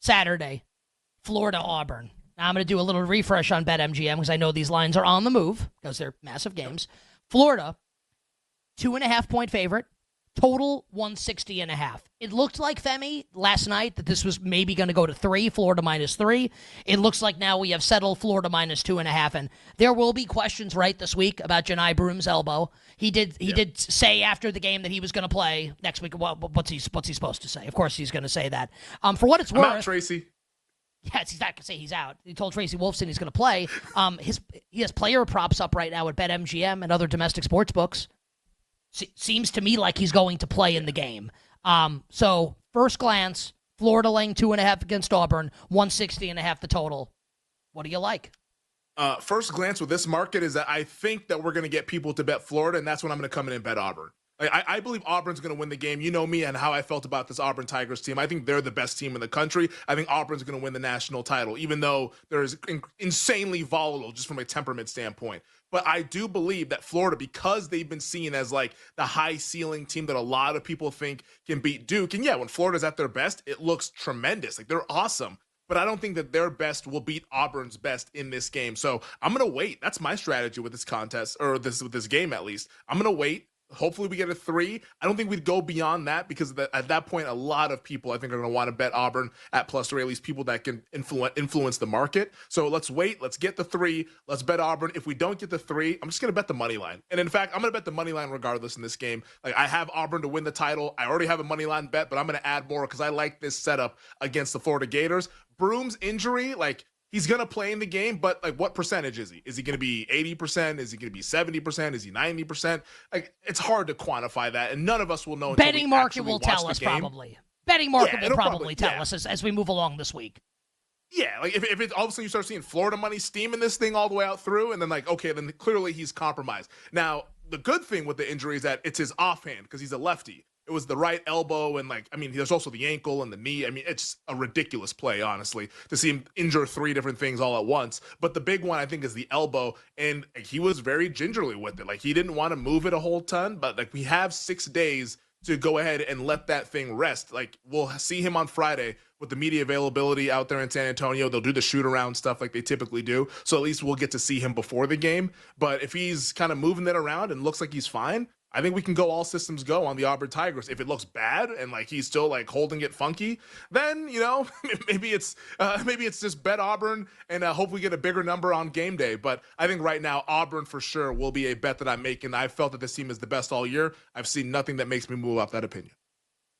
Saturday, Florida, Auburn. Now I'm going to do a little refresh on BetMGM because I know these lines are on the move because they're massive games. Florida, 2.5-point favorite. Total 160.5. It looked like, Femi, last night that this was maybe going to go to 3, Florida -3. It looks like now we have settled Florida -2.5. And there will be questions right this week about Janai Broom's elbow. He did say after the game that he was going to play next week. Well, what's he supposed to say? Of course he's going to say that. For what it's worth. I'm out, Tracy. Yes, he's not going to say he's out. He told Tracy Wolfson he's going to play. He has player props up right now at BetMGM and other domestic sports books. Seems to me like he's going to play in the game. So, first glance, Florida laying 2.5 against Auburn, 160.5 the total. What do you like? First glance with this market is that I think that we're going to get people to bet Florida, and that's when I'm going to come in and bet Auburn. I believe Auburn's going to win the game. You know me and how I felt about this Auburn Tigers team. I think they're the best team in the country. I think Auburn's going to win the national title, even though they're insanely volatile just from a temperament standpoint. But I do believe that Florida, because they've been seen as like the high ceiling team that a lot of people think can beat Duke. And yeah, when Florida's at their best, it looks tremendous. Like they're awesome. But I don't think that their best will beat Auburn's best in this game. So I'm going to wait. That's my strategy with this contest, or with this game at least. I'm going to wait. Hopefully we get a 3. I don't think we'd go beyond that because at that point, a lot of people I think are going to want to bet Auburn at +3, at least people that can influence the market. So let's wait. Let's get the 3. Let's bet Auburn. If we don't get the 3, I'm just going to bet the money line. And in fact, I'm going to bet the money line regardless in this game. Like I have Auburn to win the title. I already have a money line bet, but I'm going to add more because I like this setup against the Florida Gators. Broom's injury, like, he's going to play in the game, but like what percentage is he? Is he going to be 80%? Is he going to be 70%? Is he 90%? Like it's hard to quantify that, and none of us will know. Betting market will tell us probably. Betting market will probably tell us as we move along this week. Yeah, like if it, all of a sudden you start seeing Florida money steaming this thing all the way out through, and then like, okay, then clearly he's compromised. Now, the good thing with the injury is that it's his offhand because he's a lefty. It was the right elbow, and like, I mean, there's also the ankle and the knee. I mean, it's a ridiculous play, honestly, to see him injure 3 different things all at once. But the big one, I think, is the elbow, and he was very gingerly with it. Like, he didn't want to move it a whole ton, but like, we have 6 days to go ahead and let that thing rest. Like, we'll see him on Friday with the media availability out there in San Antonio. They'll do the shoot around stuff like they typically do. So at least we'll get to see him before the game. But if he's kind of moving it around and looks like he's fine, I think we can go all systems go on the Auburn Tigers. If it looks bad and like he's still like holding it funky, then maybe it's just bet Auburn and hope we get a bigger number on game day. But I think right now Auburn for sure will be a bet that I'm making. I've felt that this team is the best all year. I've seen nothing that makes me move off that opinion.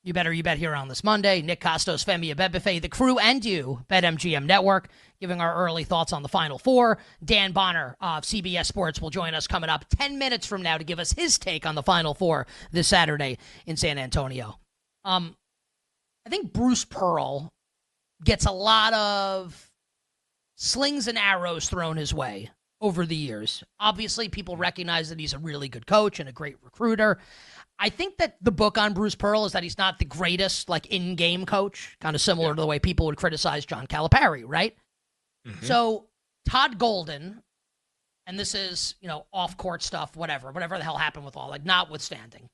You bet here on this Monday. Nick Costos, Femi Abebefe, the crew, and you, BetMGM Network, giving our early thoughts on the Final Four. Dan Bonner of CBS Sports will join us coming up 10 minutes from now to give us his take on the Final Four this Saturday in San Antonio. I think Bruce Pearl gets a lot of slings and arrows thrown his way over the years. Obviously, people recognize that he's a really good coach and a great recruiter. I think that the book on Bruce Pearl is that he's not the greatest, like, in-game coach, kind of similar to the way people would criticize John Calipari, right? Mm-hmm. So Todd Golden, and this is, off-court stuff, whatever the hell happened with all, like, notwithstanding.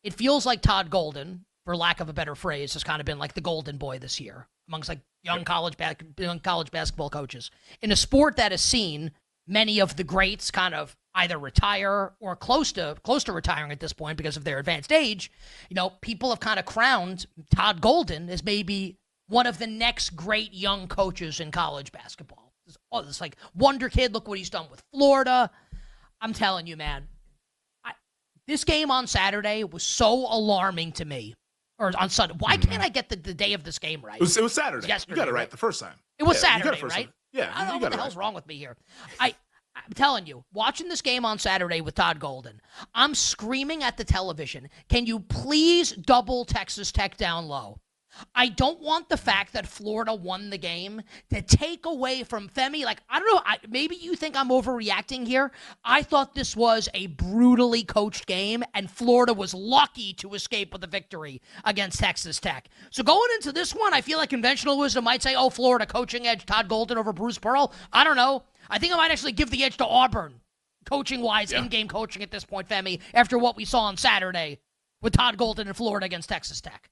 It feels like Todd Golden, for lack of a better phrase, has kind of been like the golden boy this year amongst, like, young college basketball coaches. In a sport that has seen many of the greats kind of either retire or close to retiring at this point because of their advanced age, people have kind of crowned Todd Golden as maybe one of the next great young coaches in college basketball. This like wonder kid, look what he's done with Florida. I'm telling you, man, this game on Saturday was so alarming to me. Or on Sunday. Why can't I get the day of this game right? It was Saturday. You got it right the first time. It was Saturday, right? Yeah. I don't know what the hell's wrong with me here. I'm telling you, watching this game on Saturday with Todd Golden, I'm screaming at the television, can you please double Texas Tech down low? I don't want the fact that Florida won the game to take away from Femi. Like, I don't know, maybe you think I'm overreacting here. I thought this was a brutally coached game, and Florida was lucky to escape with a victory against Texas Tech. So going into this one, I feel like conventional wisdom might say, Florida coaching edge, Todd Golden over Bruce Pearl. I don't know. I think I might actually give the edge to Auburn, coaching-wise, in-game coaching at this point, Femi, after what we saw on Saturday with Todd Golden in Florida against Texas Tech.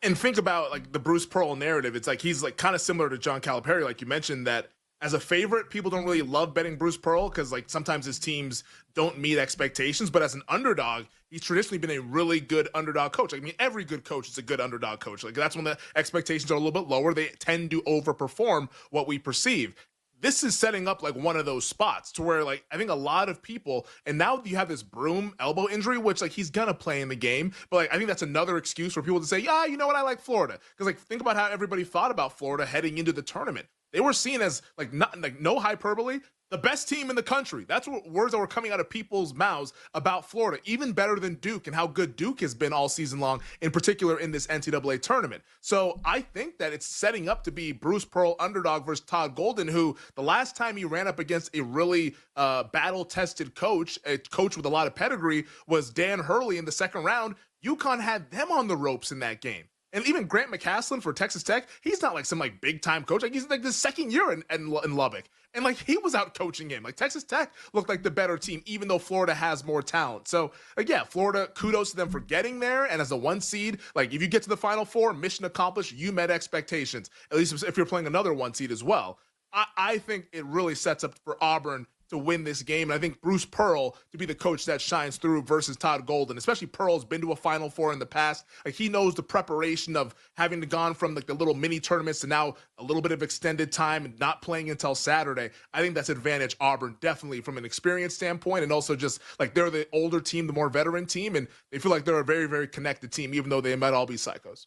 And think about like the Bruce Pearl narrative. It's like he's like kind of similar to John Calipari, like you mentioned, that as a favorite, people don't really love betting Bruce Pearl because like sometimes his teams don't meet expectations. But as an underdog, he's traditionally been a really good underdog coach. I mean, every good coach is a good underdog coach. Like that's when the expectations are a little bit lower. They tend to overperform what we perceive. This is setting up like one of those spots to where like I think a lot of people, and now you have this Broom elbow injury, which like he's gonna play in the game, but like I think that's another excuse for people to say, yeah, you know what, I like Florida, because like think about how everybody thought about Florida heading into the tournament. They were seen as like not like no hyperbole, the best team in the country. That's what words that were coming out of people's mouths about Florida, even better than Duke and how good Duke has been all season long, in particular in this NCAA tournament. So I think that it's setting up to be Bruce Pearl underdog versus Todd Golden, who the last time he ran up against a really battle-tested coach, a coach with a lot of pedigree, was Dan Hurley in the second round. UConn had them on the ropes in that game. And even Grant McCasland for Texas Tech, he's not like some like big time coach. Like he's like the second year in Lubbock. And like he was out coaching him. Like Texas Tech looked like the better team, even though Florida has more talent. So like, yeah, Florida, kudos to them for getting there. And as a 1 seed, like if you get to the Final Four, mission accomplished, you met expectations. At least if you're playing another 1 seed as well. I think it really sets up for Auburn to win this game. And I think Bruce Pearl to be the coach that shines through versus Todd Golden, especially Pearl's been to a Final Four in the past. Like he knows the preparation of having to gone from like the little mini tournaments to now a little bit of extended time and not playing until Saturday. I think that's advantage Auburn definitely from an experience standpoint. And also just like they're the older team, the more veteran team. And they feel like they're a very, very connected team, even though they might all be psychos.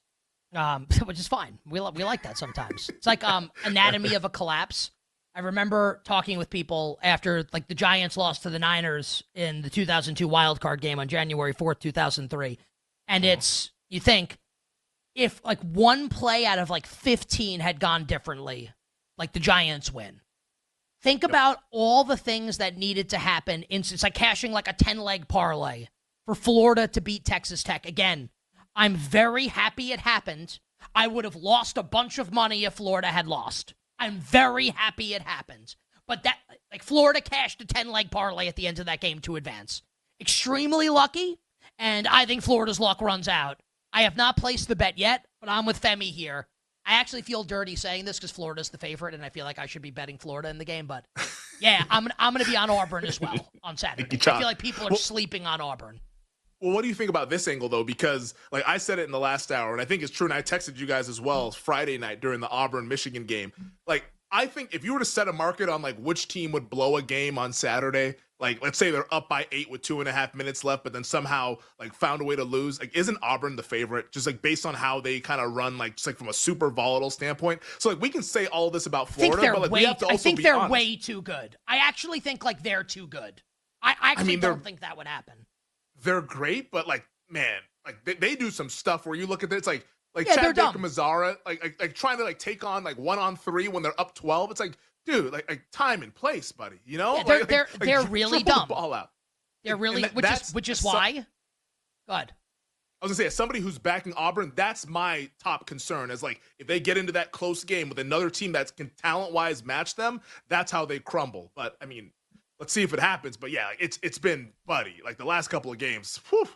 Which is fine. We like that sometimes. It's like anatomy of a collapse. I remember talking with people after like the Giants lost to the Niners in the 2002 wild card game on January 4th, 2003. And it's, you think, if like one play out of like 15 had gone differently, like the Giants win. Think about all the things that needed to happen. It's like cashing like a 10-leg parlay for Florida to beat Texas Tech. Again, I'm very happy it happened. I would have lost a bunch of money if Florida had lost. I'm very happy it happened. But that, like, Florida cashed a 10-leg parlay at the end of that game to advance. Extremely lucky, and I think Florida's luck runs out. I have not placed the bet yet, but I'm with Femi here. I actually feel dirty saying this because Florida's the favorite, and I feel like I should be betting Florida in the game. But, yeah, I'm going to be on Auburn as well on Saturday. I feel like people are sleeping on Auburn. Well, what do you think about this angle, though? Because, like, I said it in the last hour, and I think it's true, and I texted you guys as well Friday night during the Auburn-Michigan game. Like, I think if you were to set a market on, like, which team would blow a game on Saturday, like, let's say they're up by 8 with 2.5 minutes left, but then somehow, like, found a way to lose, like, isn't Auburn the favorite? Just, like, based on how they kind of run, like, just, like, from a super volatile standpoint. So, like, we can say all this about Florida, but, like, we have to also be honest. I think they're way too good. I actually think, like, they're too good. I actually don't think that would happen. They're great, but like, man, like they do some stuff where you look at it, it's like yeah, Chad Baker Mazzara, like trying to like take on like 1-on-3 when they're up 12. It's like, dude, like time and place, buddy. You know, yeah, they're really dumb. The ball out. They're really, which is why. Go ahead. I was gonna say, as somebody who's backing Auburn, that's my top concern. Is like if they get into that close game with another team that can talent-wise match them, that's how they crumble. But I mean, let's see if it happens. But yeah, it's been, buddy, like the last couple of games, whew,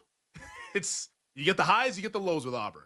it's, you get the highs, you get the lows with Auburn.